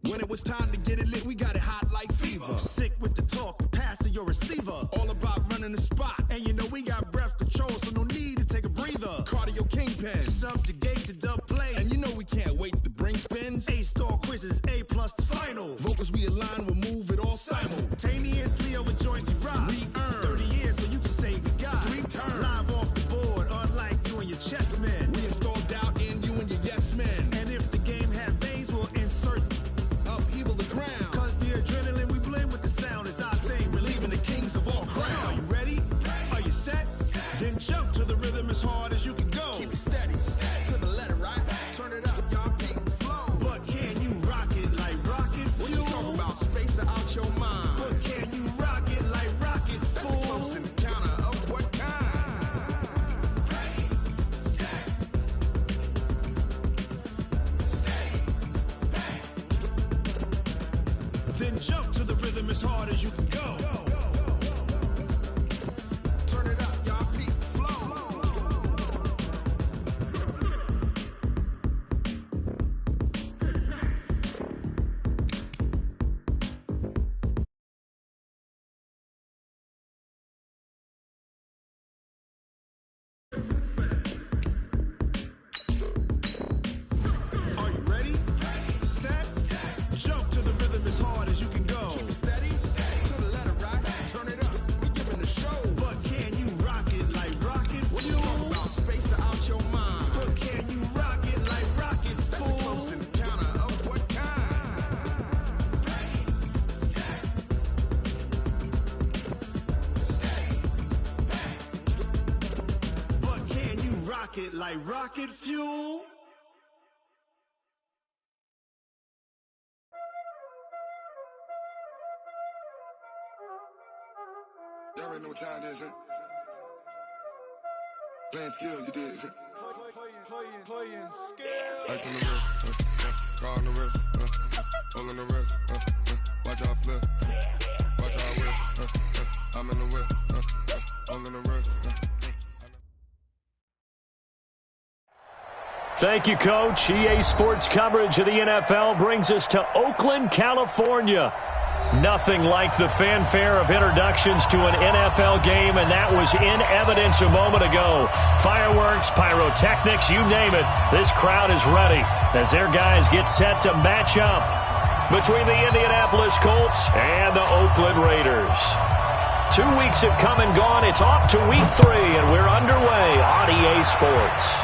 When it was time to get it lit, we got it hot like fever. Sick with the talk, passing your receiver. All about running the spot. And you know we got breath control, so no need to take a breather. Cardio kingpin. Subjugate the dub play. And you know we can't wait to bring spins. A-star quizzes, A+ the final. Vocals we align, we'll move it all simultaneously over joints we rock. We earn 30 years, so you can say we got 3 turns. Live off the board, unlike you and your chess men. We install doubt in you and your yes men. And if the game had veins, we'll insert upheaval the ground. Cause the adrenaline we blend with the sound is our thing, relieving the kings of all crowns. So are you ready? Are you set? Then jump to the rhythm as hard as you can go. Keep it steady, to the letter, right? Turn it up, y'all keep the flow. But can you rock it like rocket fuel? What you talking about? Space out your mind. But can you rock it like rockets, That's fool? a close encounter of what kind? Ready, set, steady, bang. Then jump to the rhythm as hard as you can go. Turn it up, y'all keep the flow. Are you ready? Set, jump to the rhythm as hard as you can go. Keep it steady, to the letter, right? Turn it up, we giving the show. But can you rock it like rocket What you fuel? talking about? Space out your mind. But can you rock it like rockets, That's a fool? close encounter of what kind? Ready, set, steady, bang. But can you rock it like rocket fuel? Y'all already know what time it is, huh? Playing skills, you did. Playing skills. Ice on the wrist, car on the wrist, hole in the wrist, watch out flip, watch out whip, I'm in the whip, hole in the wrist. Thank you, Coach. EA Sports coverage of the NFL brings us to Oakland, California. Nothing like the fanfare of introductions to an NFL game, and that was in evidence a moment ago. Fireworks, pyrotechnics, you name it. This crowd is ready as their guys get set to match up between the Indianapolis Colts and the Oakland Raiders. 2 weeks have come and gone. It's off to week 3, and we're underway on EA Sports.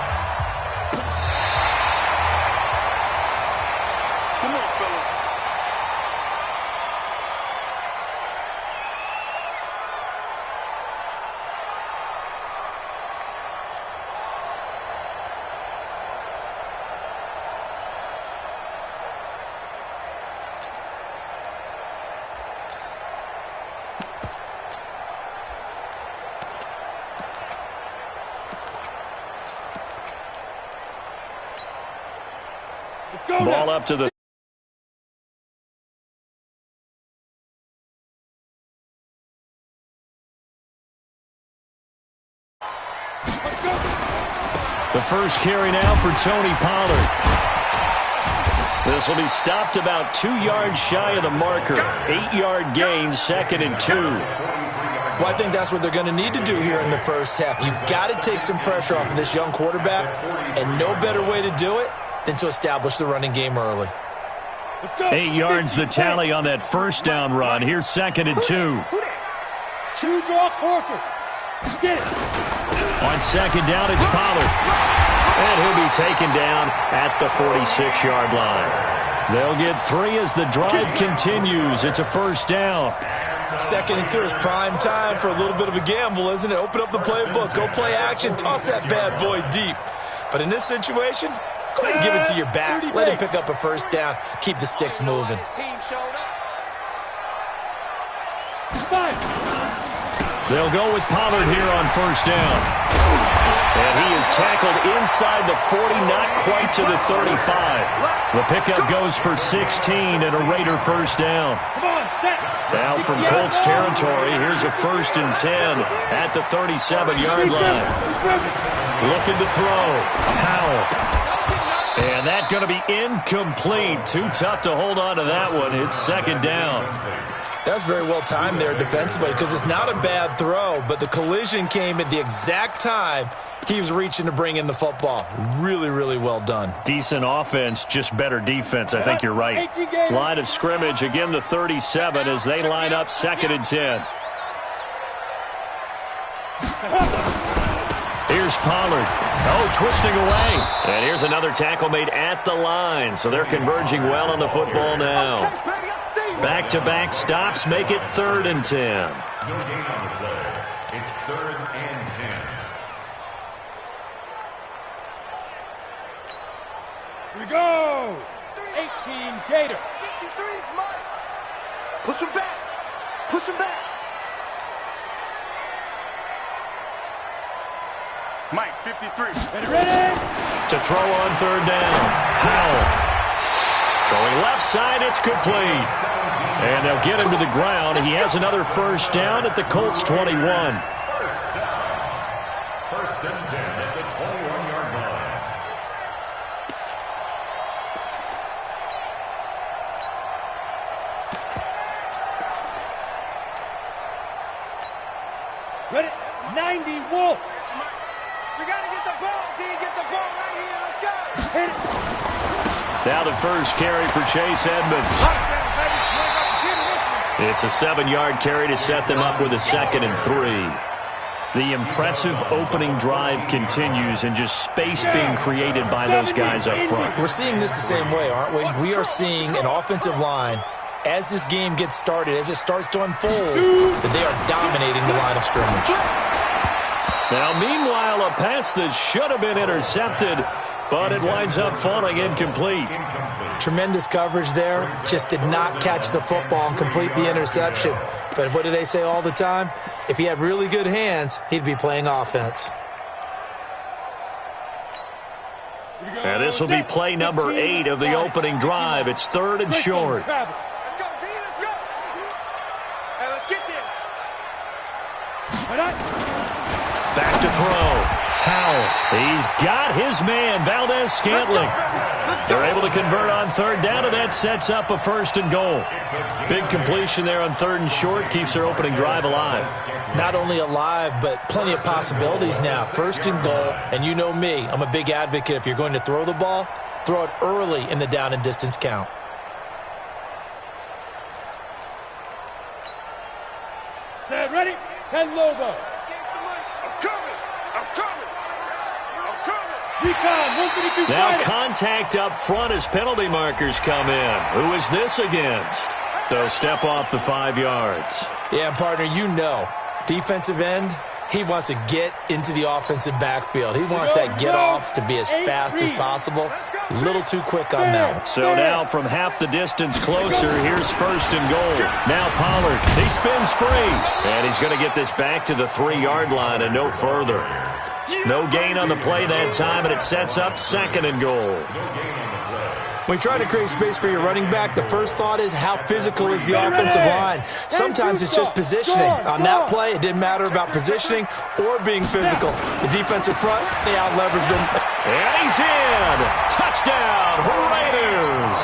Ball up to the first carry now for Tony Pollard. This will be stopped about 2 yards shy of the marker. 8-yard gain, 2nd and 2. Well, I think that's what they're going to need to do here in the first half. You've got to take some pressure off of this young quarterback, and no better way to do it than to establish the running game early. 8 yards the tally on that first down run. Here's 2nd and 2. Choose your quarter. Get it. On 2nd down, it's Pollard. And he'll be taken down at the 46-yard line. They'll get 3 as the drive continues. It's a first down. 2nd and 2 is prime time for a little bit of a gamble, isn't it? Open up the playbook, go play action, toss that bad boy deep. But in this situation, go ahead and give it to your back. Let him pick up a first down. Keep the sticks moving. They'll go with Pollard here on first down. And he is tackled inside the 40, not quite to the 35. The pickup goes for 16 and a Raider first down. Now from Colts territory, here's a 1st and 10 at the 37-yard line. Looking to throw. Powell. And that's going to be incomplete. Too tough to hold on to that one. It's second down. That's very well timed there defensively because it's not a bad throw, but the collision came at the exact time he was reaching to bring in the football. Really, really well done. Decent offense, just better defense. I think you're right. Line of scrimmage, again the 37 as they line up 2nd and 10. Here's Pollard. Oh, twisting away. And here's another tackle made at the line. So they're converging well on the football now. Back-to-back stops make it 3rd and 10. No gain on the play. It's 3rd and 10. Here we go. 18 Gator. 53's Mike. Push him back. Push him back. Mike, 53. Ready? To throw on 3rd down. Howell. Throwing left side, it's complete. And they'll get him to the ground. He has another 1st down at the Colts 21. 1st and 10 at the 21-yard line. Ready? 90 Wolf. We got to get the ball. D, get the ball right here. Let's go. Hit it. Now the first carry for Chase Edmonds. It's a 7-yard carry to set them up with a 2nd and 3. The impressive opening drive continues and just space being created by those guys up front. We're seeing this the same way, aren't we? We are seeing an offensive line, as this game gets started, as it starts to unfold, that they are dominating the line of scrimmage. Now, meanwhile, a pass that should have been intercepted, but it winds up falling incomplete. Tremendous coverage there. Just did not catch the football and complete the interception. But what do they say all the time? If he had really good hands, he'd be playing offense. And this will be play number 8 of the opening drive. It's 3rd and short. Let's go, D. Let's go. Hey, let's get there. Back to throw. Howell. He's got his man, Valdez-Scantling. They're able to convert on 3rd down, and that sets up a 1st and goal. Big completion there on 3rd and short, keeps their opening drive alive. Not only alive, but plenty of possibilities now. 1st and goal, and you know me, I'm a big advocate. If you're going to throw the ball, throw it early in the down and distance count. Set, ready? 10 Lobo. I'm coming. I'm coming. I'm coming. Recon, 132 Now fighter. contact up front as penalty markers come in. Who is this against? They'll step off the 5 yards. Yeah, partner, you know, defensive end, he wants to get into the offensive backfield. He wants that get off to be as fast as possible. A little too quick on that one. So now from half the distance closer, here's 1st and goal. Now Pollard, he spins free. And he's going to get this back to the 3-yard line and no further. No gain on the play that time, and it sets up 2nd and goal. When you try to create space for your running back, the first thought is how physical is the offensive line. Sometimes it's just positioning. On that play, it didn't matter about positioning or being physical. The defensive front, they out-leveraged him. And he's in! Touchdown, Raiders!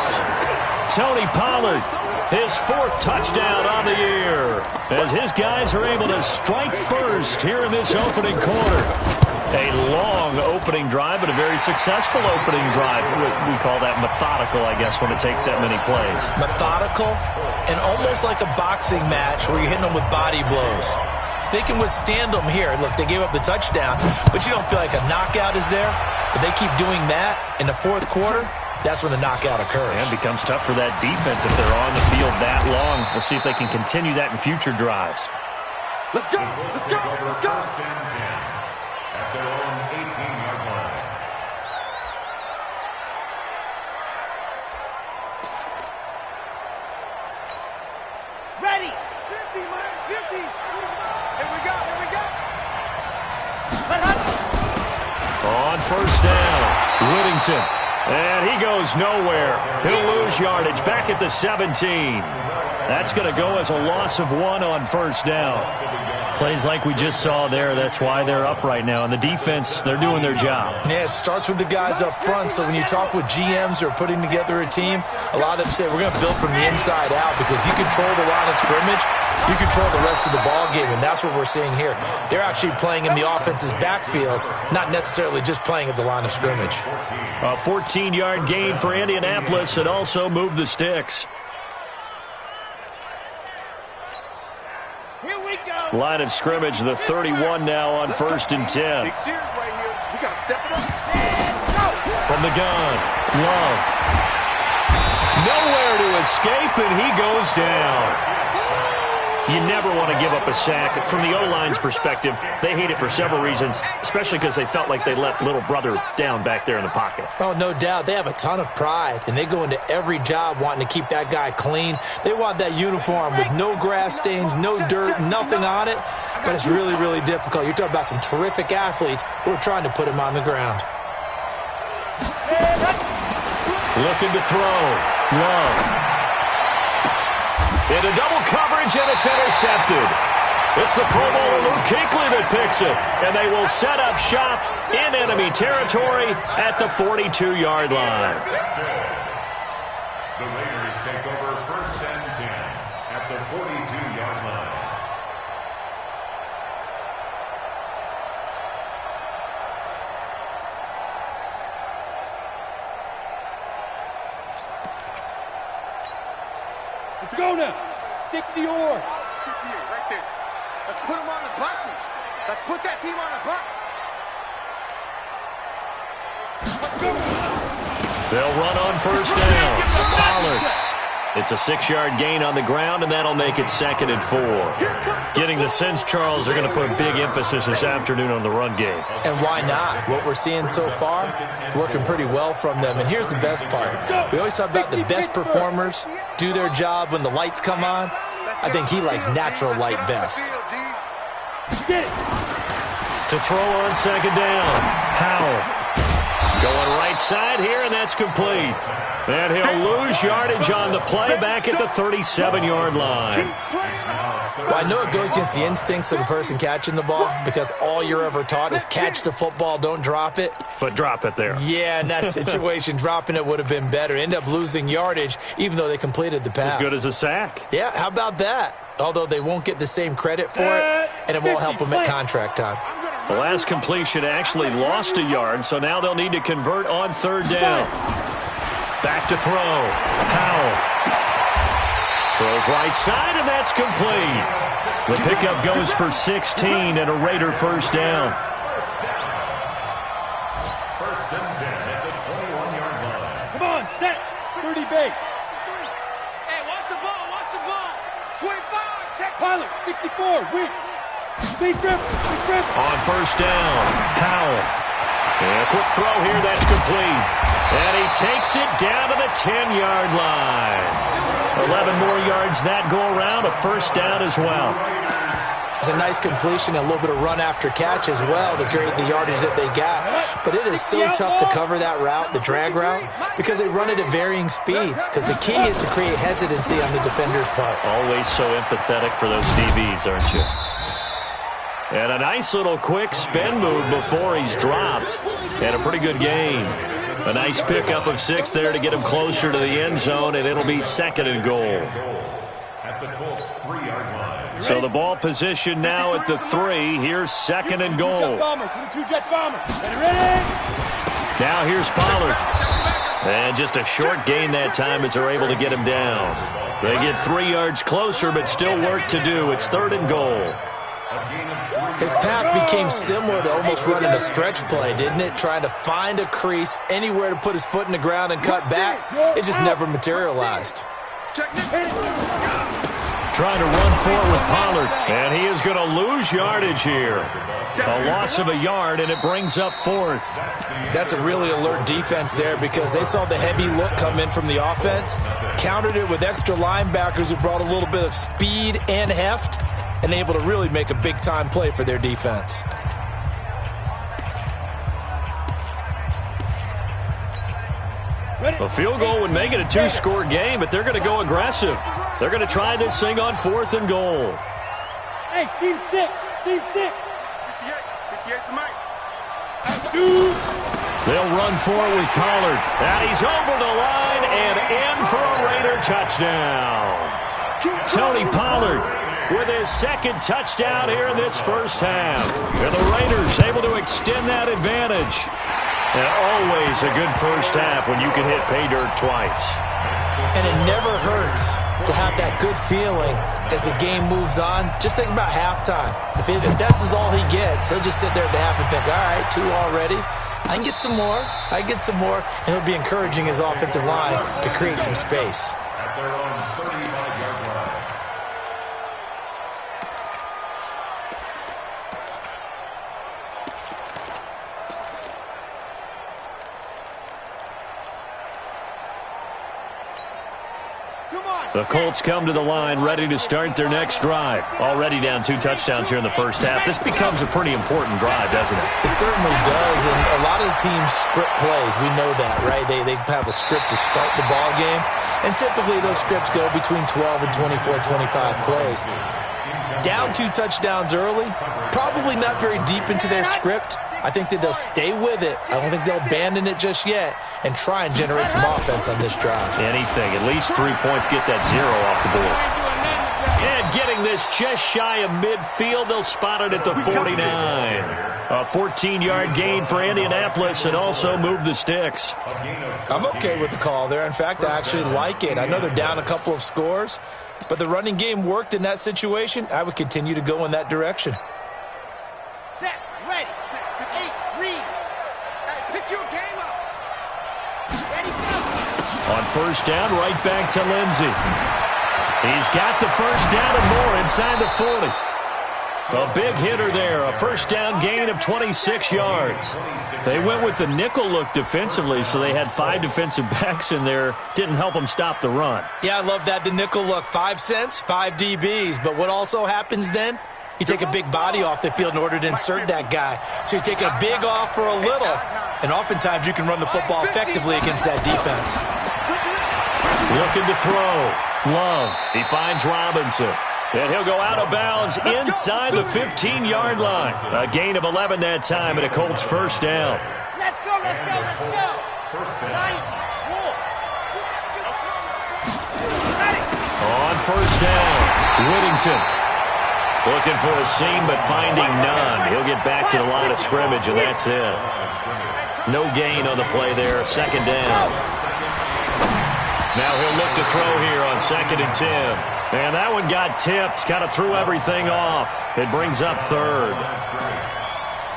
Tony Pollard, his 4th touchdown on the year, as his guys are able to strike first here in this opening quarter. A long opening drive, but a very successful opening drive. We call that methodical, I guess, when it takes that many plays. Methodical and almost like a boxing match where you're hitting them with body blows. They can withstand them here. Look, they gave up the touchdown, but you don't feel like a knockout is there. But they keep doing that in the 4th quarter. That's when the knockout occurs. And it becomes tough for that defense if they're on the field that long. We'll see if they can continue that in future drives. Let's go. Let's go. Let's go. 1st and 10 at their own 18-yard line. Ready. 50, Mike. 50. Here we go. Here we go. On 1st down, Whittington. And he goes nowhere. He'll lose yardage back at the 17. That's going to go as a loss of 1 on 1st down. Plays like we just saw there, that's why they're up right now. And the defense, they're doing their job. Yeah, it starts with the guys up front. So when you talk with GMs who are putting together a team, a lot of them say we're going to build from the inside out, because if you control the line of scrimmage, you control the rest of the ball game, and that's what we're seeing here. They're actually playing in the offense's backfield, not necessarily just playing at the line of scrimmage. A 14-yard gain for Indianapolis, and also moved the sticks. Here we go. Line of scrimmage, the 31 now on 1st and 10. Big series right here. We got to step it up. And go. From the gun, Love. Nowhere to escape, and he goes down. You never want to give up a sack. From the O-line's perspective, they hate it for several reasons, especially because they felt like they let little brother down back there in the pocket. Oh, no doubt. They have a ton of pride, and they go into every job wanting to keep that guy clean. They want that uniform with no grass stains, no dirt, nothing on it, but it's really, really difficult. You're talking about some terrific athletes who are trying to put him on the ground. Looking to throw. Love. Into double coverage, and it's intercepted. It's the Pro Bowler Luke Kuechly that picks it, and they will set up shop in enemy territory at the 42-yard line. The Raiders take over 1st and 10 at the 42-yard line. Let's go now. 60 or. Right there. Let's put them on the buses. Let's put that team on the bus. Let's go. They'll run on 1st down. Pollard. It's a 6-yard gain on the ground, and that'll make it 2nd and 4. Getting the sense, Charles, they're going to put big emphasis this afternoon on the run game. And why not? What we're seeing so far is working pretty well from them. And here's the best part. We always talk about the best performers do their job when the lights come on. I think he likes natural light best. To throw on 2nd down. Howell. Going right side here, and that's complete. And he'll lose yardage on the play back at the 37-yard line. Well, I know it goes against the instincts of the person catching the ball, because all you're ever taught is catch the football, don't drop it. But drop it there. Yeah, in that situation, dropping it would have been better. End up losing yardage, even though they completed the pass. As good as a sack. Yeah, how about that? Although they won't get the same credit for it, and it won't help them at contract time. The last completion actually lost a yard, so now they'll need to convert on 3rd down. Back to throw. Howell. Throws right side, and that's complete. The pickup goes for 16 and a Raider 1st down. 1st and 10 at the 21-yard line. Come on, set. 30 base. Hey, watch the ball. Watch the ball. 25. Check. Pilot, 64. Weak. Big grip. Big grip. On 1st down, Howell. And a quick throw here, that's complete. And he takes it down to the 10-yard line. 11 more yards that go around, a 1st down as well. It's a nice completion and a little bit of run after catch as well to create the yardage that they got. But it is so tough to cover that route, the drag route, because they run it at varying speeds, because the key is to create hesitancy on the defender's part. Always so empathetic for those DBs, aren't you? And a nice little quick spin move before he's dropped. And a pretty good gain. A nice pickup of 6 there to get him closer to the end zone, and it'll be 2nd and goal. At the Colts 3-yard line. So the ball position now at the 3. Here's 2nd and goal. Now here's Pollard. And just a short gain that time as they're able to get him down. They get 3 yards closer, but still work to do. It's 3rd and goal. His path became similar to almost running a stretch play, didn't it? Trying to find a crease, anywhere to put his foot in the ground and cut back. It just never materialized. Trying to run for it with Pollard, and he is going to lose yardage here. A loss of a yard, and it brings up 4th. That's a really alert defense there, because they saw the heavy look come in from the offense, countered it with extra linebackers who brought a little bit of speed and heft, and able to really make a big-time play for their defense. A field goal would make it a 2-score game, but they're going to go aggressive. They're going to try this thing on 4th and goal. Hey, team 6, Receive 6. 58 to Mike. They'll run forward with Pollard. And he's over the line and in for a Raider touchdown. Tony Pollard with his second touchdown here in this first half. And the Raiders able to extend that advantage. And always a good first half when you can hit pay dirt twice. And it never hurts to have that good feeling as the game moves on. Just think about halftime. If that's all he gets, he'll just sit there at the half and think, all right, 2 already. I can get some more. I can get some more. And he'll be encouraging his offensive line to create some space. At their own 35-yard line. The Colts come to the line ready to start their next drive. Already down 2 touchdowns here in the first half. This becomes a pretty important drive, doesn't it? It certainly does, and a lot of the teams script plays. We know that, right? They have a script to start the ball game, and typically those scripts go between 12 and 24, 25 plays. Down 2 touchdowns early, probably not very deep into their script. I think that they'll stay with it. I don't think they'll abandon it just yet and try and generate some offense on this drive. Anything. At least 3 points, get that 0 off the board. And getting this just shy of midfield, they'll spot it at the 49. A 14-yard gain for Indianapolis and also move the sticks. I'm okay with the call there. In fact, I actually like it. I know they're down a couple of scores, but the running game worked in that situation. I would continue to go in that direction. Set, ready, 8, read. Pick your game up. Ready, go. On first down, right back to Lindsey. He's got the first down and more inside the 40. A big hitter there, a first down gain of 26 yards. They went with the nickel look defensively, so they had 5 defensive backs in there. Didn't help them stop the run. Yeah, I love that, the nickel look. 5 cents, 5 DBs. But what also happens then? You take a big body off the field in order to insert that guy. So you're taking a big off for a little. And oftentimes you can run the football effectively against that defense. Looking to throw. Love. He finds Robinson. And he'll go out of bounds inside the 15-yard line. A gain of 11 that time and a Colts first down. Let's go, let's go, let's go. Nice. On first down, Whittington. Looking for a seam, but finding none. He'll get back to the line of scrimmage, and that's it. No gain on the play there. Second down. Now he'll look to throw here on 2nd and 10. And that one got tipped, kind of threw everything off. It brings up 3rd.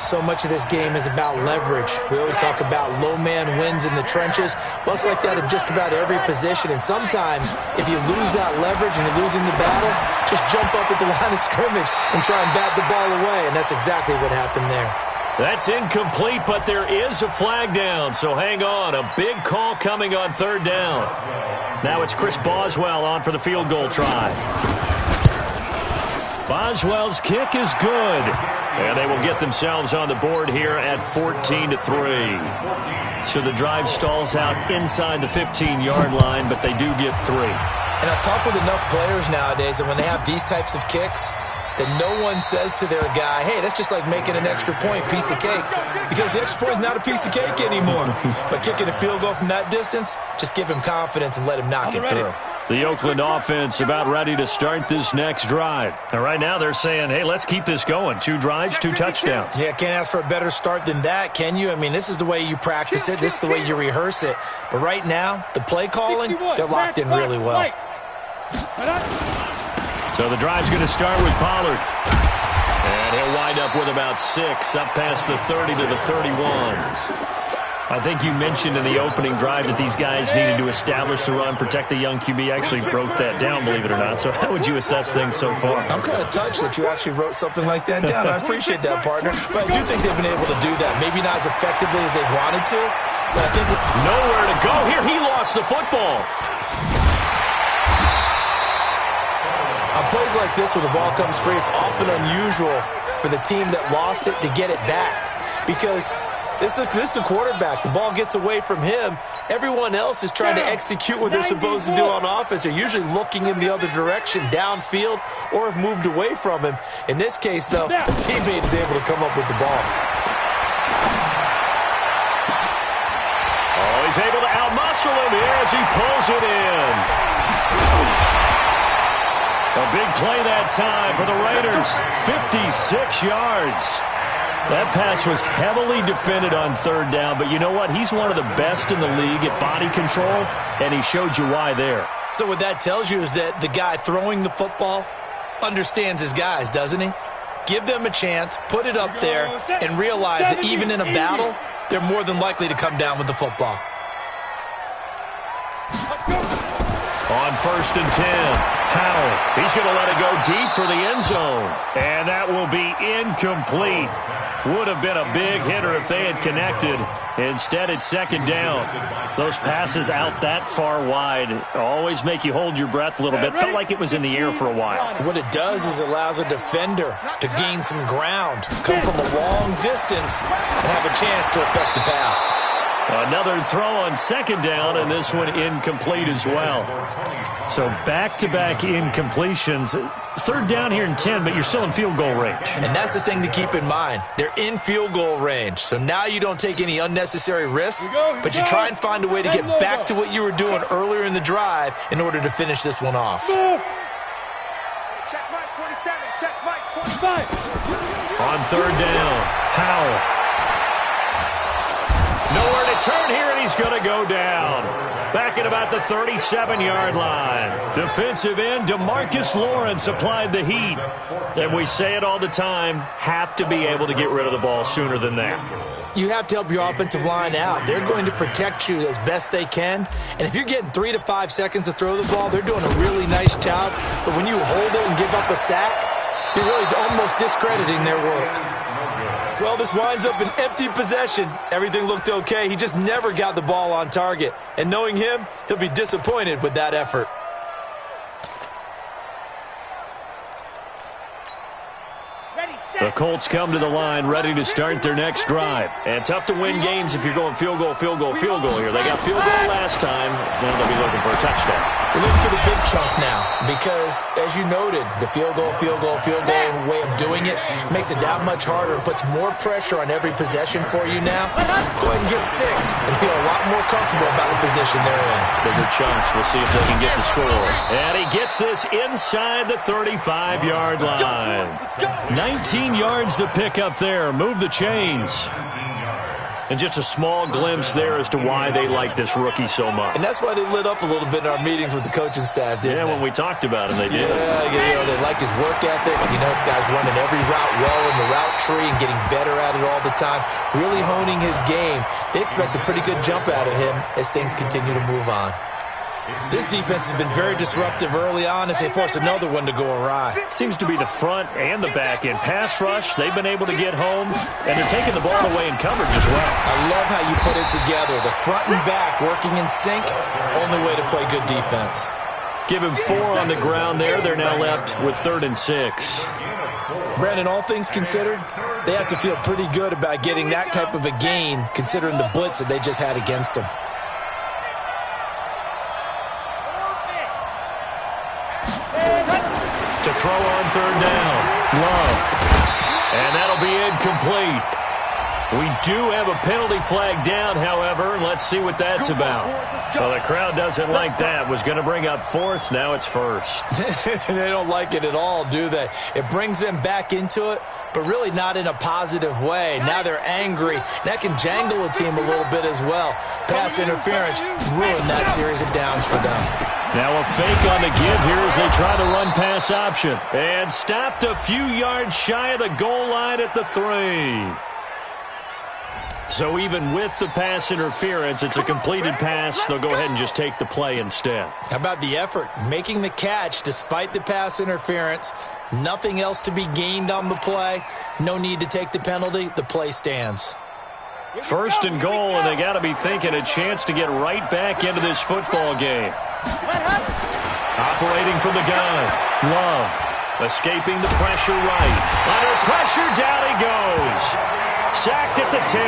So much of this game is about leverage. We always talk about low man wins in the trenches. Well, it's like that in just about every position. And sometimes, if you lose that leverage and you're losing the battle, just jump up at the line of scrimmage and try and bat the ball away. And that's exactly what happened there. That's incomplete, but there is a flag down, so hang on. A big call coming on 3rd down. Now it's Chris Boswell on for the field goal try. Boswell's kick is good. And they will get themselves on the board here at 14-3. So the drive stalls out inside the 15-yard line, but they do get 3. And I've talked with enough players nowadays that when they have these types of kicks, that no one says to their guy, hey, that's just like making an extra point, piece of cake. Because the extra point is not a piece of cake anymore. But kicking a field goal from that distance, just give him confidence and let him knock it through. The Oakland offense about ready to start this next drive. And right now they're saying, hey, let's keep this going. 2 drives, 2 touchdowns. Yeah, can't ask for a better start than that, can you? I mean, this is the way you practice it. This is the way you rehearse it. But right now, the play calling, they're locked in really well. So the drive's going to start with Pollard. And he'll wind up with about 6, up past the 30 to the 31. I think you mentioned in the opening drive that these guys needed to establish the run, protect the young QB. I actually wrote that down, believe it or not. So how would you assess things so far? I'm kind of touched that you actually wrote something like that down. I appreciate that, partner. But I do think they've been able to do that. Maybe not as effectively as they've wanted to. But I think nowhere to go here. He lost the football. On plays like this where the ball comes free, it's often unusual for the team that lost it to get it back. Because This is the quarterback. The ball gets away from him. Everyone else is trying to execute what they're supposed to do on offense. They're usually looking in the other direction, downfield, or have moved away from him. In this case, though, a teammate is able to come up with the ball. Oh, he's able to outmuscle him here as he pulls it in. A big play that time for the Raiders. 56 yards. That pass was heavily defended on third down, but you know what? He's one of the best in the league at body control, and he showed you why there. So what that tells you is that the guy throwing the football understands his guys, doesn't he? Give them a chance, put it up there, and realize that even in a battle, they're more than likely to come down with the football. On 1st and 10, Howell. He's going to let it go deep for the end zone. And that will be incomplete. Would have been a big hitter if they had connected. Instead, it's 2nd down. Those passes out that far wide always make you hold your breath a little bit. Felt like it was in the air for a while. What it does is allows a defender to gain some ground, come from a long distance, and have a chance to affect the pass. Another throw on 2nd down, and this one incomplete as well. So back-to-back incompletions. 3rd down here in 10, but you're still in field goal range. And that's the thing to keep in mind. They're in field goal range. So now you don't take any unnecessary risks, but you try and find a way to get back to what you were doing earlier in the drive in order to finish this one off. Check Mike 27. Check Mike 25. On 3rd down, Howell. Nowhere to turn here, and he's going to go down. Back at about the 37-yard line. Defensive end DeMarcus Lawrence applied the heat. And we say it all the time, have to be able to get rid of the ball sooner than that. You have to help your offensive line out. They're going to protect you as best they can. And if you're getting 3 to 5 seconds to throw the ball, they're doing a really nice job. But when you hold it and give up a sack, you're really almost discrediting their work. Well, this winds up an empty possession. Everything looked okay. He just never got the ball on target. And knowing him, he'll be disappointed with that effort. The Colts come to the line ready to start their next drive. And tough to win games if you're going field goal, field goal, field goal here. They got field goal last time. Now they'll be looking for a touchdown. We're looking for the big chunk now because, as you noted, the field goal way of doing it makes it that much harder and puts more pressure on every possession for you now. Go ahead and get 6 and feel a lot more comfortable about the position they're in. Bigger chunks. We'll see if they can get the score. And he gets this inside the 35-yard line. 19 yards to pick up there. Move the chains. And just a small glimpse there as to why they like this rookie so much. And that's why they lit up a little bit in our meetings with the coaching staff, didn't they? When we talked about him, they did. Yeah, they like his work ethic. You know, this guy's running every route well in the route tree and getting better at it all the time, really honing his game. They expect a pretty good jump out of him as things continue to move on. This defense has been very disruptive early on as they force another one to go awry. Seems to be the front and the back end. Pass rush, they've been able to get home, and they're taking the ball away in coverage as well. I love how you put it together. The front and back working in sync, only way to play good defense. Give him 4 on the ground there. They're now left with 3rd and 6. Brandon, all things considered, they have to feel pretty good about getting that type of a gain considering the blitz that they just had against them. To throw on 3rd down, Love. And that'll be incomplete. We do have a penalty flag down, however. Let's see what that's about. Well, the crowd doesn't like that. Was going to bring up 4th. Now it's 1st. They don't like it at all, do they? It brings them back into it, but really not in a positive way. Now they're angry. That can jangle a team a little bit as well. Pass interference ruined that series of downs for them. Now a fake on the give here as they try to run pass option. And stopped a few yards shy of the goal line at the 3. So even with the pass interference, it's a completed pass. They'll go ahead and just take the play instead. How about the effort? Making the catch despite the pass interference. Nothing else to be gained on the play. No need to take the penalty. The play stands. 1st and goal, and they got to be thinking a chance to get right back into this football game. Operating from the gun. Love. Escaping the pressure right. Under pressure, down he goes. Sacked at the 10.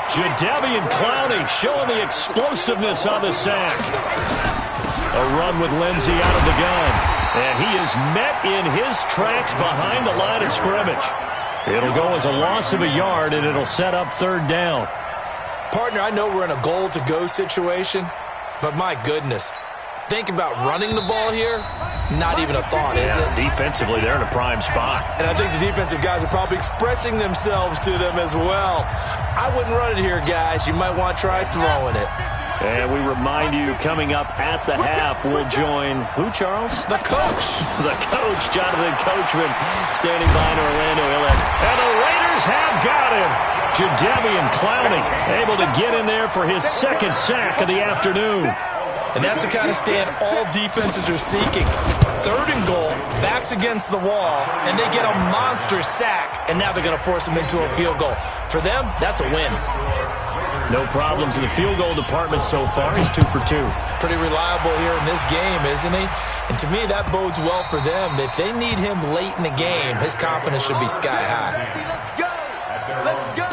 Jadeveon Clowney showing the explosiveness on the sack. A run with Lindsey out of the gun. And he is met in his tracks behind the line of scrimmage. It'll go as a loss of a yard, and it'll set up third down. Partner, I know we're in a goal-to-go situation, but my goodness. Think about running the ball here. Not even a thought, is it? Defensively, they're in a prime spot. And I think the defensive guys are probably expressing themselves to them as well. I wouldn't run it here, guys. You might want to try throwing it. And we remind you, coming up at the half, we'll join who, Charles? The coach. The coach, Jonathan Coachman, standing by in Orlando. And the Raiders have got him. Jadeveon Clowney able to get in there for his second sack of the afternoon. And that's the kind of stand all defenses are seeking. Third and goal, backs against the wall, and they get a monster sack, and now they're going to force them into a field goal. For them, that's a win. No problems in the field goal department so far. He's 2 for 2. Pretty reliable here in this game, isn't he? And to me, that bodes well for them. If they need him late in the game, his confidence should be sky high. Let's go! Let's go!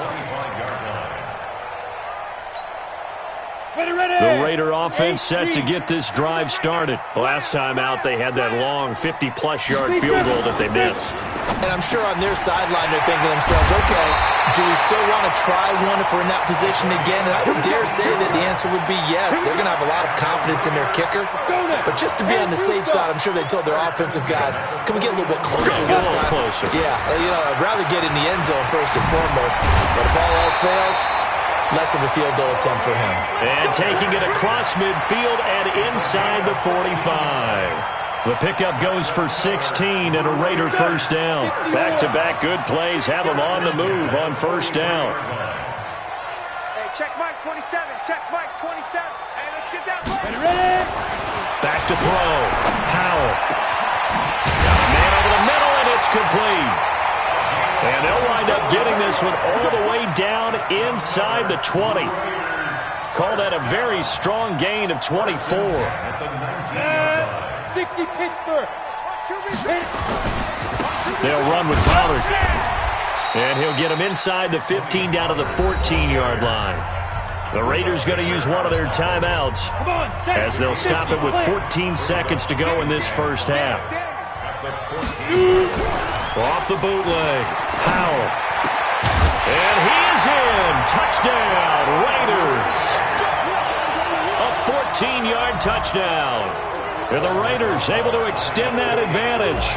The Raider offense set to get this drive started. Last time out, they had that long 50-plus yard field goal that they missed. And I'm sure on their sideline they're thinking to themselves, okay, do we still want to try one if we're in that position again? And I would dare say that the answer would be yes. They're going to have a lot of confidence in their kicker. But just to be on the safe side, I'm sure they told their offensive guys, can we get a little bit closer this time? Closer. Yeah, I'd rather get in the end zone first and foremost. But if all else fails, less of a field goal attempt for him. And taking it across midfield and inside the 45. The pickup goes for 16 and a Raider first down. Back-to-back good plays have them on the move on first down. Hey, check Mike 27. Check Mike 27. Hey, let's get that play. Ready? Back to throw. Powell. Got a man over the middle, and it's complete. And they'll wind up getting this one all the way down inside the 20. Call that a very strong gain of 24. 60 Pittsburgh. They'll run with Pollard. And he'll get him inside the 15 down to the 14-yard line. The Raiders going to use one of their timeouts as they'll stop it with 14 seconds to go in this first half. Off the bootleg. Powell. And he is in. Touchdown, Raiders. A 14-yard touchdown. And the Raiders able to extend that advantage.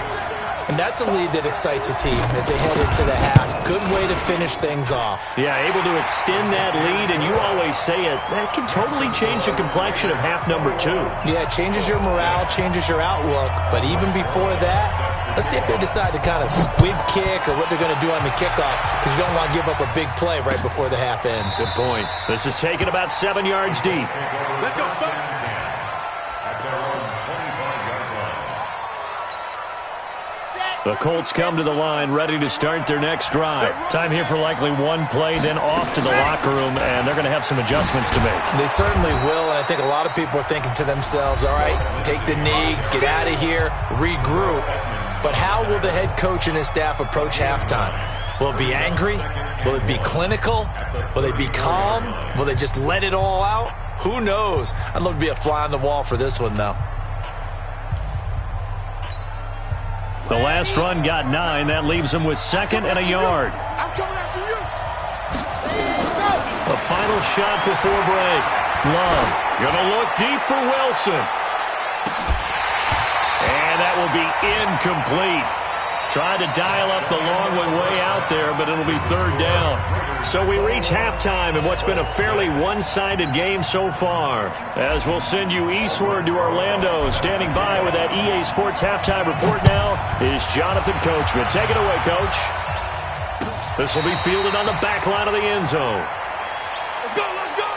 And that's a lead that excites a team as they head into the half. Good way to finish things off. Yeah, able to extend that lead, and you always say it, that can totally change the complexion of half number 2. Yeah, it changes your morale, changes your outlook. But even before that, let's see if they decide to kind of squib kick or what they're going to do on the kickoff, because you don't want to give up a big play right before the half ends. Good point. This is taken about 7 yards deep. Let's go, son. The Colts come to the line, ready to start their next drive. Time here for likely one play, then off to the locker room, and they're going to have some adjustments to make. They certainly will, and I think a lot of people are thinking to themselves, all right, take the knee, get out of here, regroup. But how will the head coach and his staff approach halftime? Will it be angry? Will it be clinical? Will they be calm? Will they just let it all out? Who knows? I'd love to be a fly on the wall for this one, though. The last run got 9. That leaves them with second and a yard. I'm coming after you. The final shot before break. Love gonna look deep for Wilson. And that will be incomplete. Tried to dial up the long way out there, but it'll be third down. So we reach halftime in what's been a fairly one-sided game so far. As we'll send you eastward to Orlando. Standing by with that EA Sports halftime report now is Jonathan Coachman. Take it away, Coach. This will be fielded on the back line of the end zone. Let's go, let's go.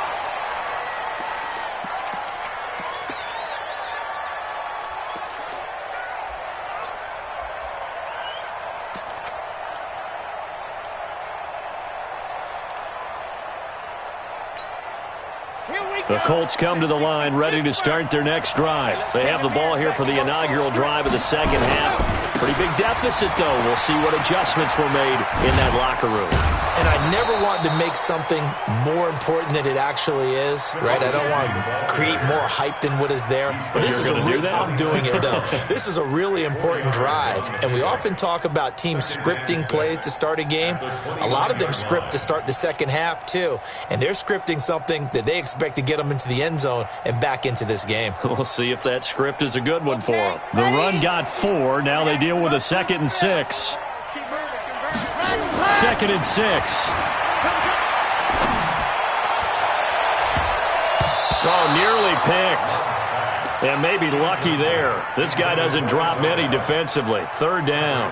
The Colts come to the line ready to start their next drive. They have the ball here for the inaugural drive of the second half. Pretty big deficit, though. We'll see what adjustments were made in that locker room. And I never want to make something more important than it actually is, right? I don't want to create more hype than what is there. But this is I'm doing it, though. This is a really important drive. And we often talk about teams scripting plays to start a game. A lot of them script to start the second half, too. And they're scripting something that they expect to get them into the end zone and back into this game. We'll see if that script is a good one for them. The run got 4. Now they deal with a 2nd and 6. 2nd and 6. Oh, nearly picked. And maybe lucky there. This guy doesn't drop many defensively. 3rd down.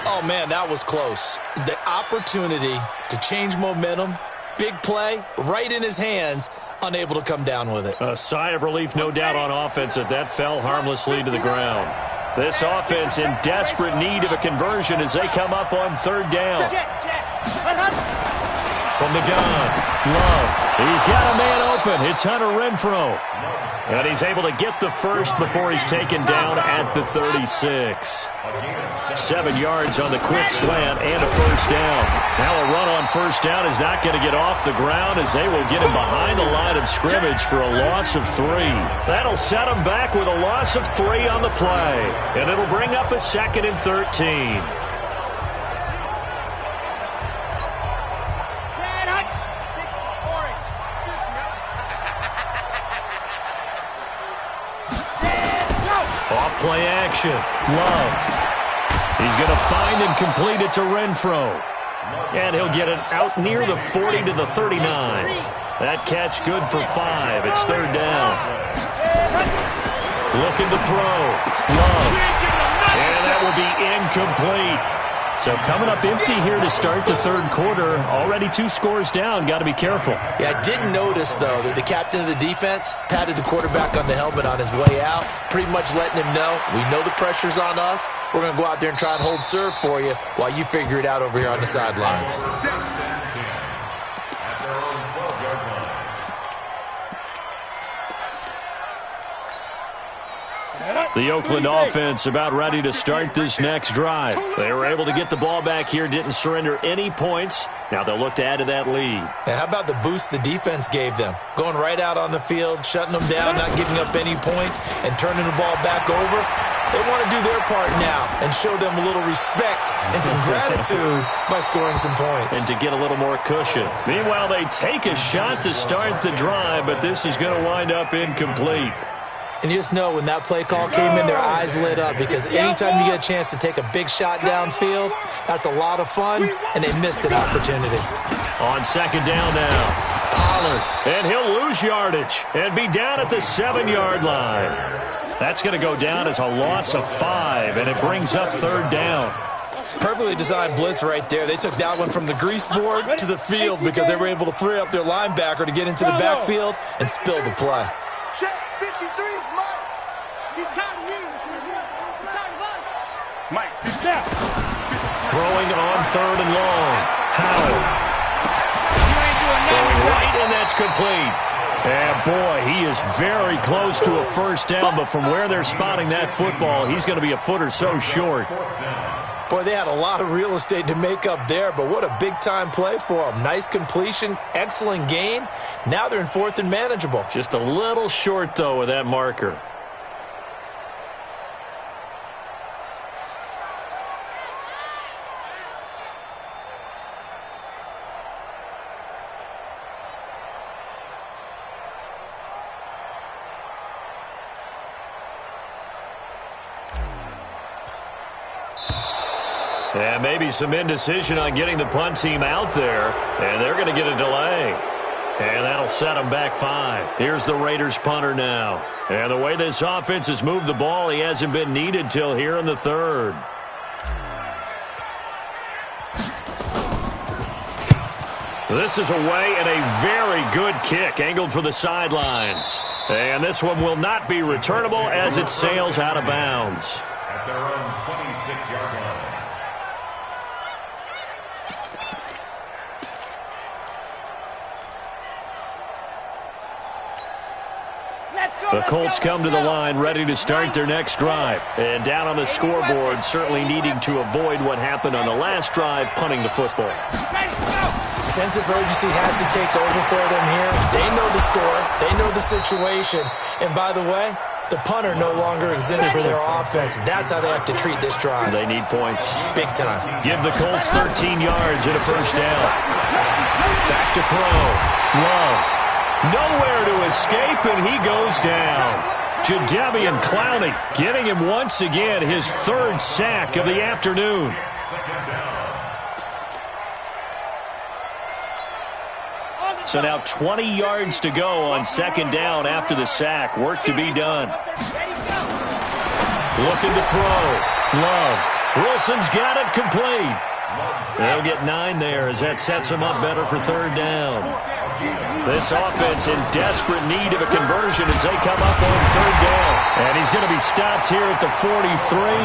Oh, man, that was close. The opportunity to change momentum, big play, right in his hands, unable to come down with it. A sigh of relief, no doubt, on offense that fell harmlessly to the ground. This offense in desperate need of a conversion as they come up on 3rd down. From the gun, Love. He's got a man open. It's Hunter Renfrow. And he's able to get the first before he's taken down at the 36. 7 yards on the quick slant and a 1st down. Now a run on 1st down is not going to get off the ground as they will get him behind the line of scrimmage for a loss of 3. That'll set him back with a loss of 3 on the play. And it'll bring up a 2nd and 13. Play action. Love. He's going to find and complete it to Renfrow. And he'll get it out near the 40 to the 39. That catch good for 5. It's 3rd down. Looking to throw. Love. And that will be incomplete. So coming up empty here to start the 3rd quarter. Already 2 scores down. Got to be careful. Yeah, I did notice, though, that the captain of the defense patted the quarterback on the helmet on his way out, pretty much letting him know, we know the pressure's on us. We're going to go out there and try and hold serve for you while you figure it out over here on the sidelines. The Oakland offense about ready to start this next drive. They were able to get the ball back here, didn't surrender any points. Now they'll look to add to that lead. And how about the boost the defense gave them? Going right out on the field, shutting them down, not giving up any points, and turning the ball back over. They want to do their part now and show them a little respect and some gratitude by scoring some points. And to get a little more cushion. Meanwhile, they take a shot to start the drive, but this is going to wind up incomplete. And you just know when that play call came in, their eyes lit up because anytime you get a chance to take a big shot downfield, that's a lot of fun, and they missed an opportunity. On 2nd down now, Pollard, and he'll lose yardage and be down at the 7-yard line. That's going to go down as a loss of 5, and it brings up 3rd down. Perfectly designed blitz right there. They took that one from the grease board to the field because they were able to free up their linebacker to get into the backfield and spill the play. Check 53 is Mike. He's tired of you. He's tired of us. Mike, step. Throwing on 3rd and long. Howell. Throwing right, and that's complete. And boy, he is very close to a 1st down, but from where they're spotting that football, he's going to be a foot or so short. Boy, they had a lot of real estate to make up there, but what a big-time play for them. Nice completion, excellent gain. Now they're in 4th and manageable. Just a little short, though, with that marker. And maybe some indecision on getting the punt team out there. And they're going to get a delay. And that'll set them back 5. Here's the Raiders punter now. And the way this offense has moved the ball, he hasn't been needed till here in the 3rd. This is away and a very good kick angled for the sidelines. And this one will not be returnable as it sails out of bounds. At their own 26-yard line. Let's go! The Colts come to the line ready to start their next drive. And down on the scoreboard, certainly needing to avoid what happened on the last drive, punting the football. Sense of urgency has to take over for them here. They know the score. They know the situation. And by the way, the punter no longer exists for their offense. That's how they have to treat this drive. They need points. Big time. Give the Colts 13 yards and a first down. Back to throw. Love. Nowhere to escape, and he goes down. Jadeveon Clowney giving him once again his third sack of the afternoon. So now 20 yards to go on second down after the sack. Work to be done. Looking to throw. Love. Wilson's got it complete. They'll get 9 there as that sets them up better for third down. This offense in desperate need of a conversion as they come up on third down. And he's going to be stopped here at the 43,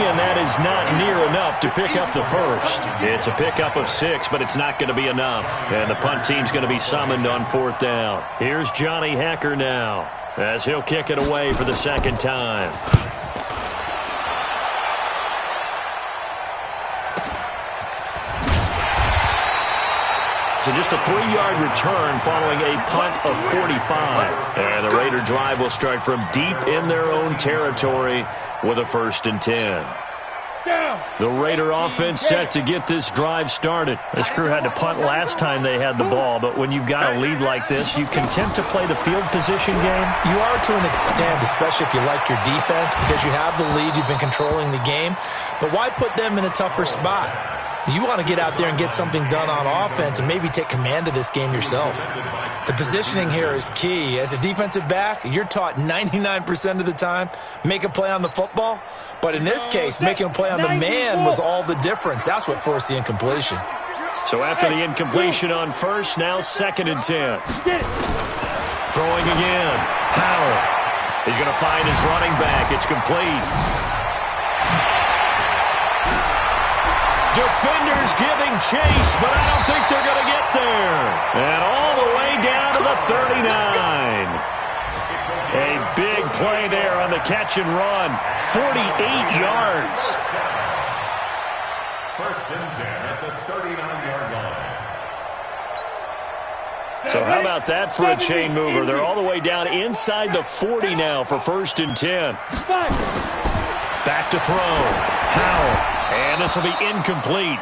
and that is not near enough to pick up the first. It's a pickup of 6, but it's not going to be enough. And the punt team's going to be summoned on fourth down. Here's Johnny Hekker now as he'll kick it away for the second time. So just a 3-yard return following a punt of 45. And the Raider drive will start from deep in their own territory with a 1st and 10. The Raider offense set to get this drive started. This crew had to punt last time they had the ball, but when you've got a lead like this, you content to play the field position game? You are to an extent, especially if you like your defense, because you have the lead, you've been controlling the game. But why put them in a tougher spot? You want to get out there and get something done on offense and maybe take command of this game yourself. The positioning here is key. As a defensive back, you're taught 99% of the time, make a play on the football. But in this case, making a play on the man was all the difference. That's what forced the incompletion. So after the incompletion on first, now 2nd and 10. Throwing again. Howell. He's going to find his running back. It's complete. Defenders giving chase, but I don't think they're going to get there. And all the way down to the 39. A big play there on the catch and run. 48 yards. 1st and 10 at the 39-yard line. So how about that for a chain mover? They're all the way down inside the 40 now for 1st and 10. Back to throw. Howell. And this will be incomplete.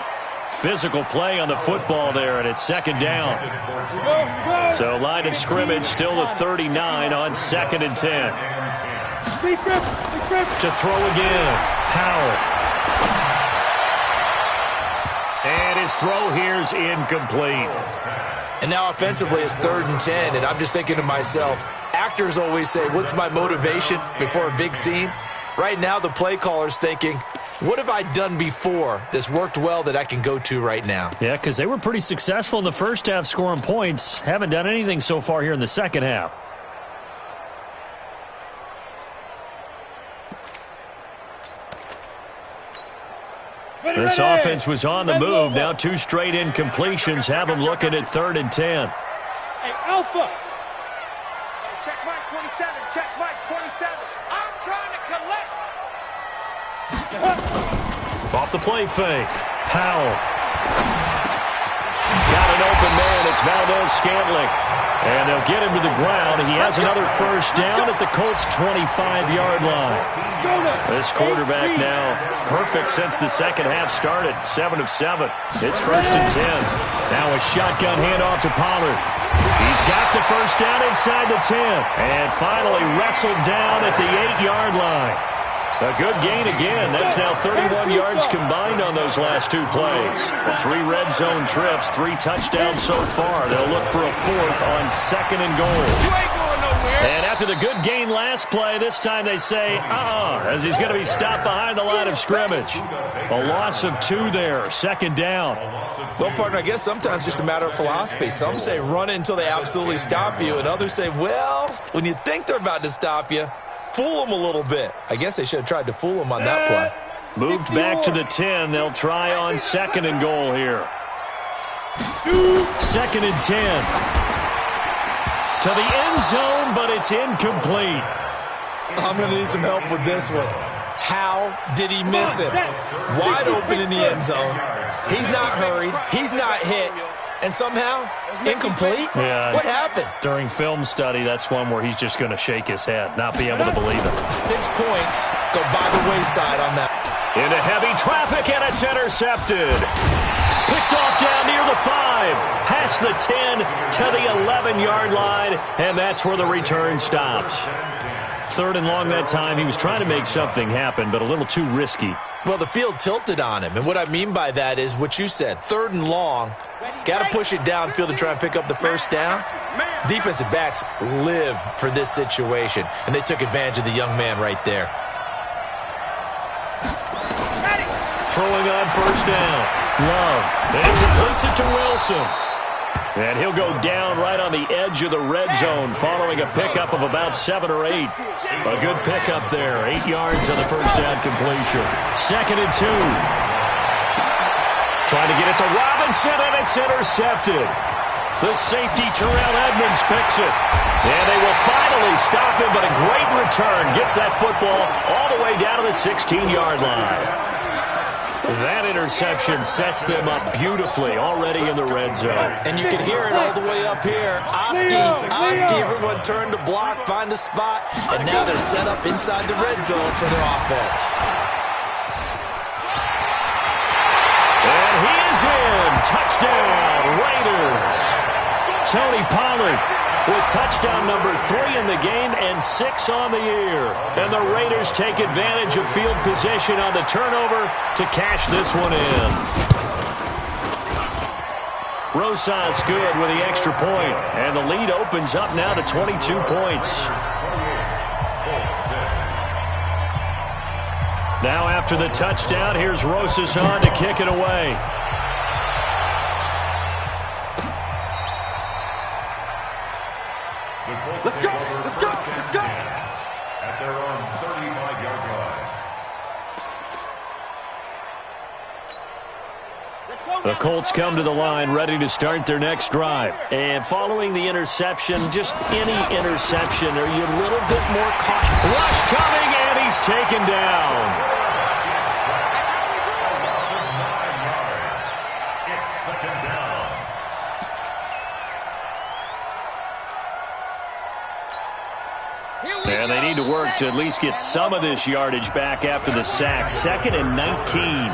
Physical play on the football there, and it's 2nd down. So line of scrimmage still the 39 on 2nd and 10. To throw again. Howell. And his throw here's incomplete. And now offensively it's 3rd and 10, and I'm just thinking to myself, actors always say, what's my motivation before a big scene? Right now the play caller's thinking, what have I done before that's worked well that I can go to right now? Yeah, because they were pretty successful in the first half scoring points. Haven't done anything so far here in the second half. This offense was on the move. Now 2 straight incompletions have them looking at 3rd and 10. Hey, Alpha. Check Mike 27. Check Mike 27. I'm trying to collect. Off the play fake. Howell. Got an open man. It's Valdez-Scantling. And they'll get him to the ground. He has another first down at the Colts' 25-yard line. This quarterback now perfect since the second half started. 7 of 7. It's 1st and 10. Now a shotgun handoff to Pollard. He's got the first down inside the 10. And finally wrestled down at the 8-yard line. A good gain again. That's now 31 yards combined on those last 2 plays. The 3 red zone trips, 3 touchdowns so far. They'll look for a 4th on 2nd and goal. You ain't going nowhere. And after the good gain last play, this time they say, as he's going to be stopped behind the line of scrimmage. A loss of 2 there, 2nd down. Well, partner, I guess sometimes it's just a matter of philosophy. Some say run it until they absolutely stop you, and others say, well, when you think they're about to stop you, fool them a little bit. I guess they should have tried to fool them on that play. Moved back to the 10. They'll try on 2nd and goal here. 2nd and 10. To the end zone, but it's incomplete. I'm going to need some help with this one. How did he miss him? Wide open in the end zone. He's not hurried. He's not hit. And somehow, incomplete? Yeah. What happened? During film study, that's one where he's just going to shake his head, not be able to believe it. 6 points go by the wayside on that. Into heavy traffic, and it's intercepted. Picked off down near the 5, past the 10 to the 11-yard line, and that's where the return stops. 3rd and long that time. He was trying to make something happen, but a little too risky. Well, the field tilted on him, and what I mean by that is what you said. 3rd and long, got to push it downfield to try and pick up the first down. Defensive backs live for this situation, and they took advantage of the young man right there. Throwing on first down. Love. And he completes it to Wilson. And he'll go down right on the edge of the red zone following a pickup of about 7 or 8. A good pickup there. 8 yards on the first down completion. 2nd and 2. Trying to get it to Robinson, and it's intercepted. The safety, Terrell Edmonds, picks it. And they will finally stop him, but a great return. Gets that football all the way down to the 16-yard line. That interception sets them up beautifully already in the red zone. And you can hear it all the way up here. Oski, everyone turned to block, find a spot, and now they're set up inside the red zone for their offense. And he is in. Touchdown, Raiders. Tony Pollard with touchdown number 3 in the game and 6 on the year. And the Raiders take advantage of field position on the turnover to cash this one in. Rosas good with the extra point, and the lead opens up now to 22 points. Now after the touchdown, here's Rosas on to kick it away. Let's go! Let's go! Let's go! At their own 35-yard line. The Colts come to the line ready to start their next drive. And following the interception, just any interception, are you a little bit more cautious? Rush coming, and he's taken down. It's 2nd down. And they need to work to at least get some of this yardage back after the sack. 2nd and 19.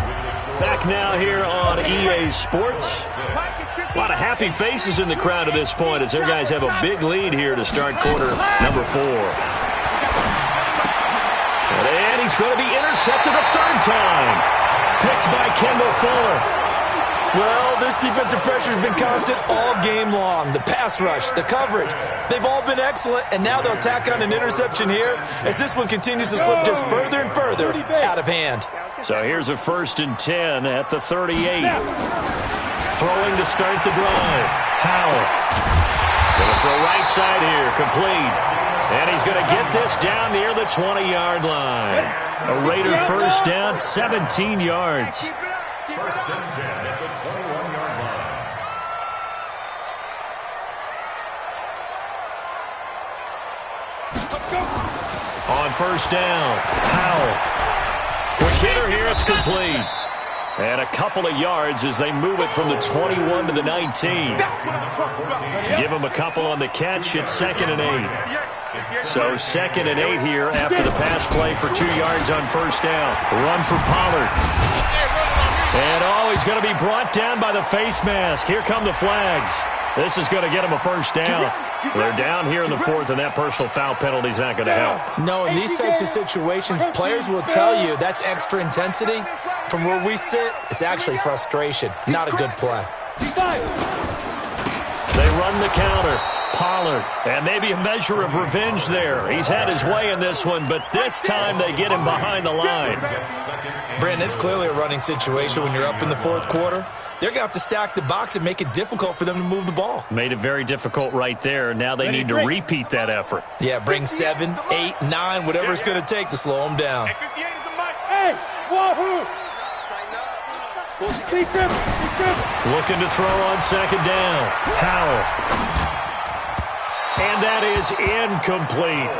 Back now here on EA Sports. A lot of happy faces in the crowd at this point as their guys have a big lead here to start quarter number 4. And he's going to be intercepted a 3rd time. Picked by Kendall Fuller. Well, this defensive pressure has been constant all game long. The pass rush, the coverage, they've all been excellent, and now they'll tack on an interception here as this one continues to slip just further and further out of hand. So here's a 1st and 10 at the 38. Throwing to start the drive. Howell. Going to throw right side here, complete. And he's going to get this down near the 20-yard line. A Raider first down, 17 yards. 1st and 10 at the 21-yard line. On first down, Howell. Quick hitter here, it's complete. And a couple of yards as they move it from the 21 to the 19. Give him a couple on the catch. It's 2nd and 8. So 2nd and 8 here after the pass play for 2 yards on first down. Run for Pollard. And he's going to be brought down by the face mask. Here come the flags. This is going to get him a first down. They're down here in the 4th, and that personal foul penalty is not going to help. No, in these types of situations, players will tell you that's extra intensity. From where we sit, it's actually frustration. Not a good play. They run the counter. Pollard, and maybe a measure of revenge there. He's had his way in this one, but this time they get him behind the line. Brandon, it's clearly a running situation when you're up in the 4th quarter. They're going to have to stack the box and make it difficult for them to move the ball. Made it very difficult right there. Now they need to repeat that effort. Yeah, bring 7, 8, 9, whatever it's going to take to slow them down. Hey, wahoo! Looking to throw on 2nd down. Howell. And that is incomplete.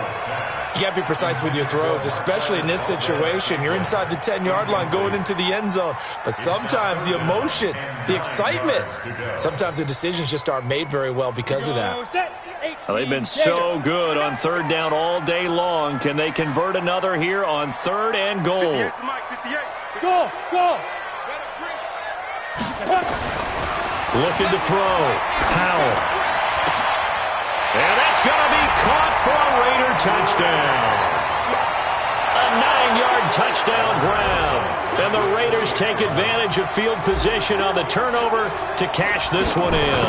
You got to be precise with your throws, especially in this situation. You're inside the 10-yard line going into the end zone. But sometimes the emotion, the excitement, sometimes the decisions just aren't made very well because of that. Well, they've been so good on third down all day long. Can they convert another here on third and goal? Go! Looking to throw. Powell. And that's going to be caught for a Raider touchdown. A 9-yard touchdown grab. And the Raiders take advantage of field position on the turnover to cash this one in.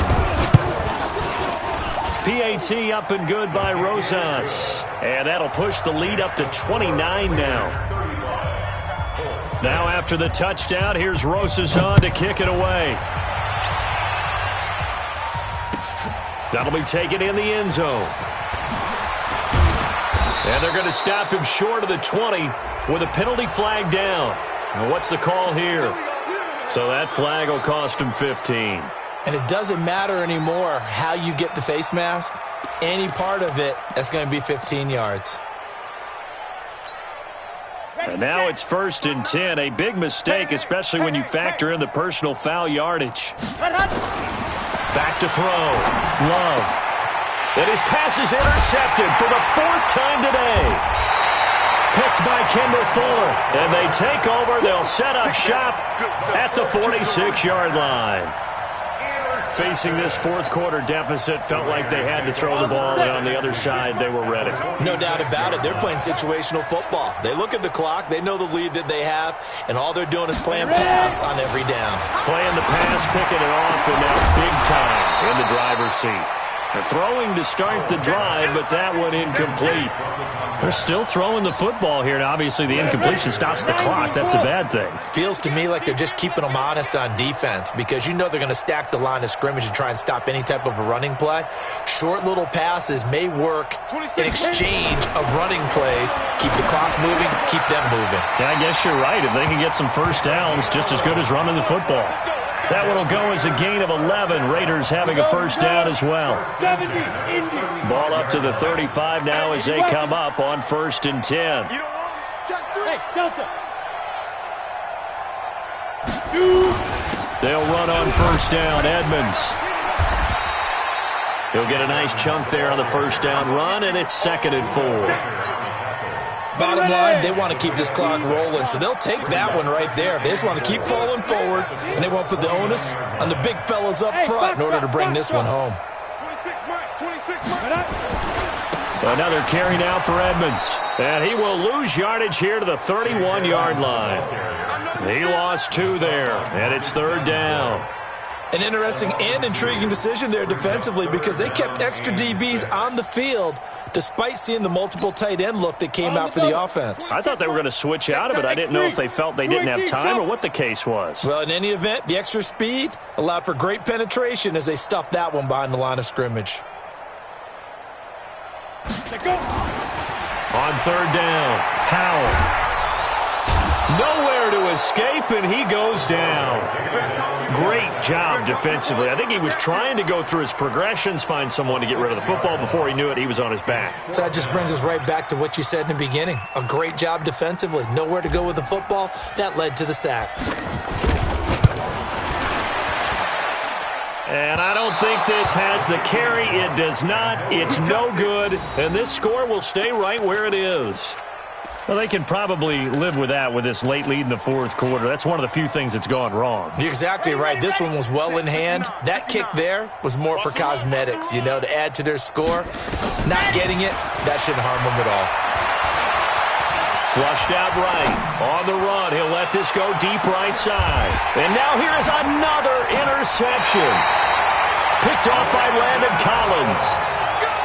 PAT up and good by Rosas. And that'll push the lead up to 29 now. Now after the touchdown, here's Rosas on to kick it away. That'll be taken in the end zone. And they're going to stop him short of the 20 with a penalty flag down. And what's the call here? So that flag will cost him 15. And it doesn't matter anymore how you get the face mask. Any part of it, that's going to be 15 yards. And now it's 1st and 10. A big mistake, especially when you factor in the personal foul yardage. Back to throw. Love. And his pass is intercepted for the 4th time today. Picked by Kendall Fuller. And they take over. They'll set up shop at the 46-yard line. Facing this fourth quarter deficit, felt like they had to throw the ball, and on the other side, they were ready. No doubt about it. They're playing situational football. They look at the clock, they know the lead that they have, and all they're doing is playing pass on every down. Playing the pass, picking it off, and now big time in the driver's seat. They're throwing to start the drive, but that one incomplete. They're still throwing the football here, and obviously the incompletion stops the clock. That's a bad thing. Feels to me like they're just keeping them honest on defense because you know they're going to stack the line of scrimmage and try and stop any type of a running play. Short little passes may work in exchange of running plays. Keep the clock moving, keep them moving. Yeah, I guess you're right. If they can get some first downs, just as good as running the football. That one will go as a gain of 11. Raiders having a first down as well. Ball up to the 35 now as they come up on 1st and 10. Hey, Delta. They'll run on first down. Edmonds. He'll get a nice chunk there on the first down run, and it's 2nd and 4. Bottom line, they want to keep this clock rolling, so they'll take that one right there. They just want to keep falling forward, and they won't put the onus on the big fellas up front in order to bring this one home. So another carry now for Edmonds. And he will lose yardage here to the 31-yard line. He lost 2 there, and it's 3rd down. An interesting and intriguing decision there defensively because they kept extra DBs on the field despite seeing the multiple tight end look that came out for the offense. I thought they were going to switch out of it. I didn't know if they felt they didn't have time or what the case was. Well, in any event, the extra speed allowed for great penetration as they stuffed that one behind the line of scrimmage. On 3rd down, Powell. Nowhere to escape, and he goes down. Great job defensively. I think he was trying to go through his progressions, find someone to get rid of the football. Before he knew it, he was on his back. So that just brings us right back to what you said in the beginning. A great job defensively. Nowhere to go with the football. That led to the sack. And I don't think this has the carry. It does not. It's no good. And this score will stay right where it is. Well, they can probably live with that with this late lead in the fourth quarter. That's one of the few things that's gone wrong. You're exactly right. This one was well in hand. That kick there was more for cosmetics, you know, to add to their score. Not getting it, that shouldn't harm them at all. Flushed out right. On the run, he'll let this go deep right side. And now here is another interception. Picked off by Landon Collins.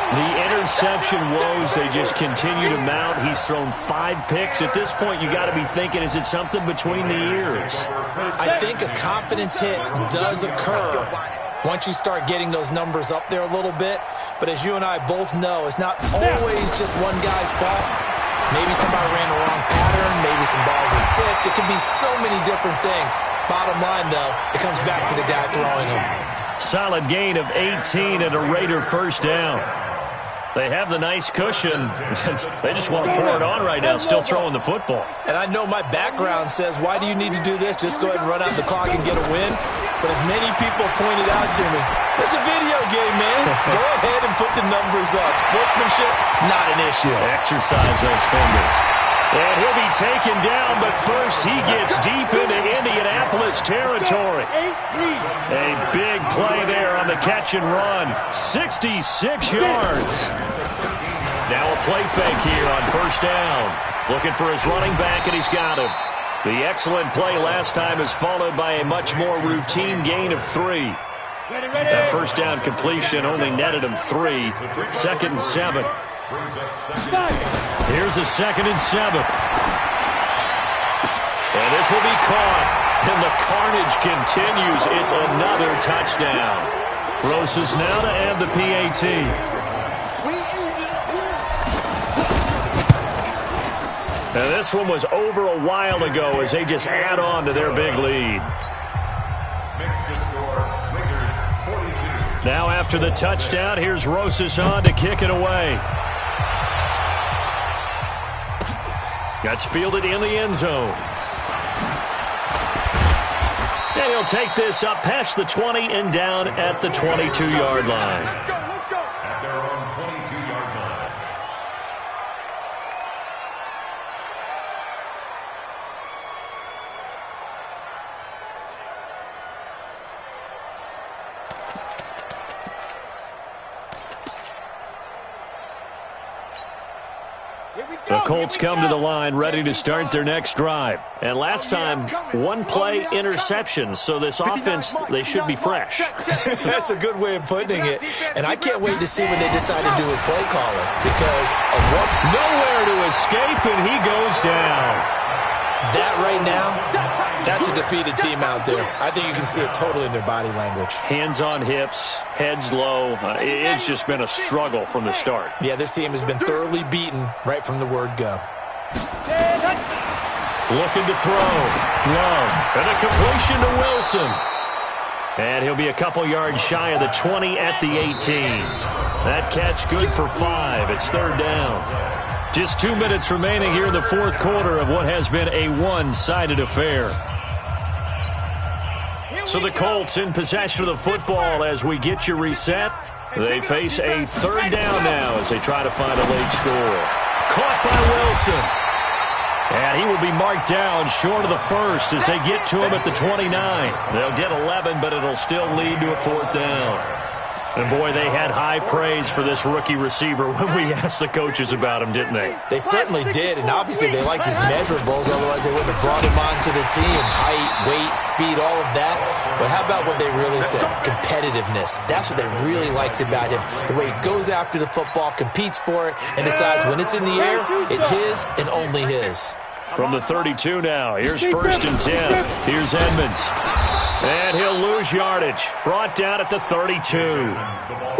The interception woes, they just continue to mount. He's thrown 5 picks. At this point, you got to be thinking, is it something between the ears? I think a confidence hit does occur once you start getting those numbers up there a little bit. But as you and I both know, it's not always just one guy's fault. Maybe somebody ran the wrong pattern. Maybe some balls were tipped. It could be so many different things. Bottom line, though, it comes back to the guy throwing them. Solid gain of 18 and a Raider first down. They have the nice cushion. They just want to pour it on right now, still throwing the football. And I know my background says, why do you need to do this? Just go ahead and run out the clock and get a win. But as many people pointed out to me, it's a video game, man. Go ahead and put the numbers up. Sportsmanship, not an issue. Exercise those fingers. And he'll be taken down, but first he gets deep into Indianapolis territory. A big play there on the catch and run. 66 yards. Now a play fake here on first down. Looking for his running back, and he's got him. The excellent play last time is followed by a much more routine gain of 3. That first down completion only netted him 3. 2nd and 7. Here's a 2nd and 7. And this will be caught. And the carnage continues. It's another touchdown. Rosas now to add the PAT. And this one was over a while ago as they just add on to their big lead. Now after the touchdown, here's Rosas on to kick it away. That's fielded in the end zone. And he'll take this up past the 20 and down at the 22-yard line. Let's go. At their own 22-yard line. The Colts come to the line ready to start their next drive. And last time, one play interception. So this offense, they should be fresh. That's a good way of putting it. And I can't wait to see when they decide to do a play caller. Because nowhere to escape, and he goes down. That right now, that's a defeated team out there. I think you can see it totally in their body language. Hands on hips, heads low. It's just been a struggle from the start. Yeah, this team has been thoroughly beaten right from the word go. Looking to throw. Love. And a completion to Wilson. And he'll be a couple yards shy of the 20 at the 18. That catch good for 5. It's 3rd down. Just 2 minutes remaining here in the 4th quarter of what has been a one-sided affair. So the Colts in possession of the football as we get you reset. They face a 3rd down now as they try to find a late score. Caught by Wilson. And he will be marked down short of the first as they get to him at the 29. They'll get 11, but it'll still lead to a 4th down. And, boy, they had high praise for this rookie receiver when we asked the coaches about him, didn't they? They certainly did, and obviously they liked his measurables, otherwise they wouldn't have brought him onto the team. Height, weight, speed, all of that. But how about what they really said? Competitiveness. That's what they really liked about him. The way he goes after the football, competes for it, and decides when it's in the air, it's his and only his. From the 32 now, here's 1st and 10. Here's Edmonds. And he'll lose yardage. Brought down at the 32.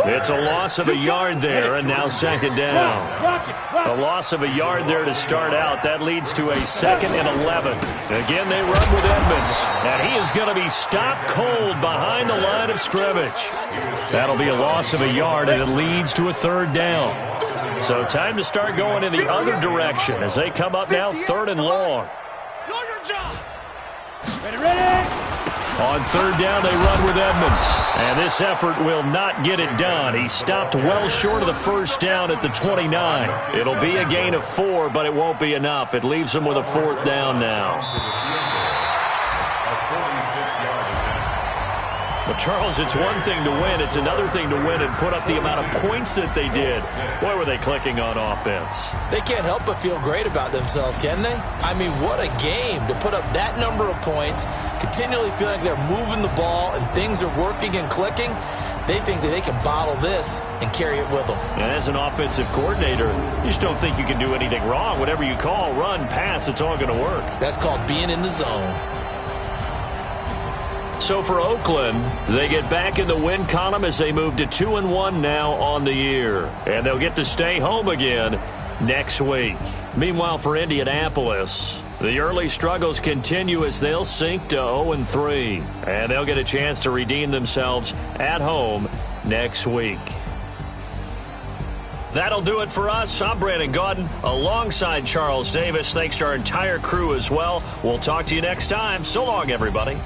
It's a loss of a yard there, and now 2nd down. A loss of a yard there to start out. That leads to a 2nd and 11. Again, they run with Edmonds. And he is going to be stopped cold behind the line of scrimmage. That'll be a loss of a yard, and it leads to a 3rd down. So time to start going in the other direction as they come up now 3rd and long. Ready. On 3rd down, they run with Edmonds. And this effort will not get it done. He stopped well short of the first down at the 29. It'll be a gain of 4, but it won't be enough. It leaves them with a 4th down now. But, Charles, it's one thing to win. It's another thing to win and put up the amount of points that they did. Boy, were they clicking on offense. They can't help but feel great about themselves, can they? I mean, what a game to put up that number of points, continually feel like they're moving the ball and things are working and clicking. They think that they can bottle this and carry it with them. And as an offensive coordinator, you just don't think you can do anything wrong. Whatever you call, run, pass, it's all going to work. That's called being in the zone. So for Oakland, they get back in the win column as they move to 2-1 now on the year. And they'll get to stay home again next week. Meanwhile, for Indianapolis, the early struggles continue as they'll sink to 0-3. And they'll get a chance to redeem themselves at home next week. That'll do it for us. I'm Brandon Gaudin alongside Charles Davis. Thanks to our entire crew as well. We'll talk to you next time. So long, everybody.